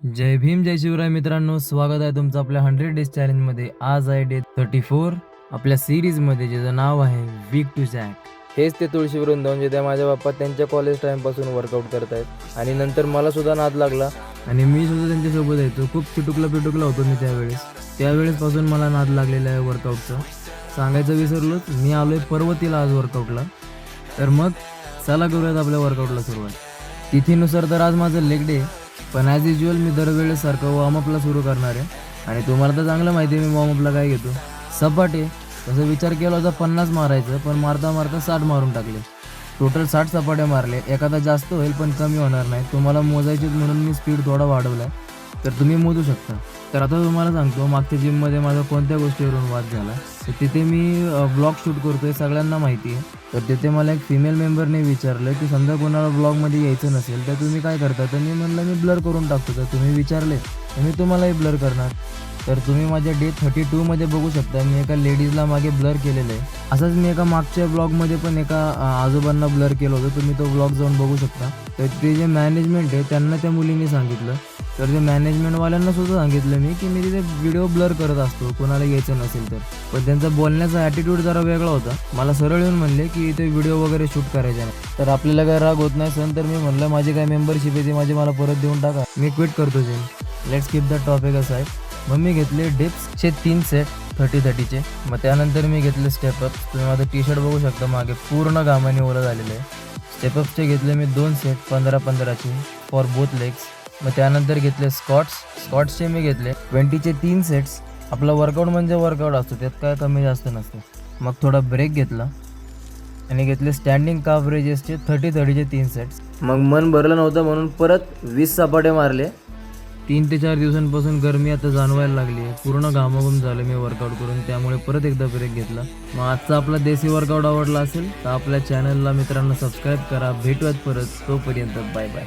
जय भीम जय शिवराय मित्रांनो, स्वागत आहे तुमचं आपल्या 100 डेज चॅलेंजमध्ये। आज आहे डे 34 आपल्या सिरीजमध्ये, ज्याचं नाव आहे वीक टू जॅक। हेच ते तुळशी वृंदावन जिथे माझ्या बाप्पा त्यांच्या कॉलेज टाईमपासून वर्कआउट करत आहेत आणि नंतर मला सुद्धा नाद लागला आणि मी सुद्धा त्यांच्यासोबत येतो। खूप चिटुकला होतो मी त्यावेळेसपासून मला नाद लागलेला आहे वर्कआउटचा। सांगायचं विसरलोच, मी आलोय पर्वतीला आज वर्कआउटला। तर मग चला करूयात आपल्या वर्कआउटला सुरुवात। तिथीनुसार तर आज माझं लेग डे, पण ॲज युजल मी दरवेळेसारखं वॉर्मअपला सुरू करणार आहे। आणि तुम्हाला तर चांगलं माहिती आहे मी वॉर्मअपला काय घेतो, सपाटे। तसं विचार केला होता 50 मारायचं, पण मारता 60 मारून टाकले। टोटल 60 सपाटे मारले। एखादा जास्त होईल पण कमी होणार नाही। तुम्हाला मोजायचीच म्हणून मी स्पीड थोडा वाढवला आहे, तर तुम्ही मोजू शकता। तर आता तुम्हाला सांगतो मागच्या जिममध्ये माझा कोणत्या गोष्टीवरून वाद झाला। तर तिथे मी ब्लॉग शूट करतोय, सगळ्यांना माहिती आहे। तर तिथे मला एक फिमेल मेंबरने विचारलं की समजा कोणाला ब्लॉगमध्ये यायचं नसेल तर तुम्ही काय करता। तर मी म्हणलं मी ब्लर करून टाकतो। तर तुम्ही विचारले तर मी तुम्हालाही ब्लर करणार। तर तुम्ही माझ्या डे 32मध्ये बघू शकता मी एका लेडीजला मागे ब्लर केलेलं आहे। असंच मी एका मागच्या ब्लॉगमध्ये पण एका आजोबांना ब्लर केलं होतं, तुम्ही तो ब्लॉग जाऊन बघू शकता। तर ते जे मॅनेजमेंट आहे त्यांना त्या मुलीने सांगितलं, तर ते मॅनेजमेंटवाल्यांना सुद्धा सांगितलं मी की मी तिथे व्हिडिओ ब्लर करत असतो कोणाला यायचं नसेल तर। पण त्यांचा बोलण्याचा ॲटिट्यूड जरा वेगळा होता। मला सरळ येऊन म्हणले की इथे व्हिडिओ वगैरे शूट करायचा नाही। तर आपल्याला काय राग होत नाही सण, तर मी म्हणलं माझी काय मेंबरशिप आहे ती माझी मला परत देऊन टाका, मी क्विट करतो gym. Let's keep the topic aside. मग मी घेतले डिप्सचे 3 सेट 30-30चे। मग त्यानंतर मी घेतले स्टेपअप। तुम्ही माझं टी शर्ट बघू शकता मागे पूर्ण घामाने ओलं झालेलं आहे। स्टेपअपचे घेतले मी 2 सेट 15-15चे फॉर बोथ लेग्स। मग त्यानंतर घेतले स्कॉट्सचे मी घेतले 20चे 3 सेट्स। आपला वर्कआउट म्हणजे वर्कआउट असतो, त्यात काय कमी जास्त नसतं। मग थोडा ब्रेक घेतला आणि घेतले स्टँडिंग काफ रेजेसचे 30-30चे 3 सेट्स। मग मन भरलं नव्हतं म्हणून परत 20 सपाटे मारले। 3 ते 4 दिवसांपासून गरमी आता जाणवायला लागली आहे, पूर्ण घामाघूम झालं मी वर्कआउट करून, त्यामुळे परत एकदा ब्रेक घेतला। मग आजचा आपला देसी वर्कआउट आवडला असेल तर आपल्या चॅनलला मित्रांनो सबस्क्राईब करा। भेटूयात परत, तोपर्यंत बाय बाय।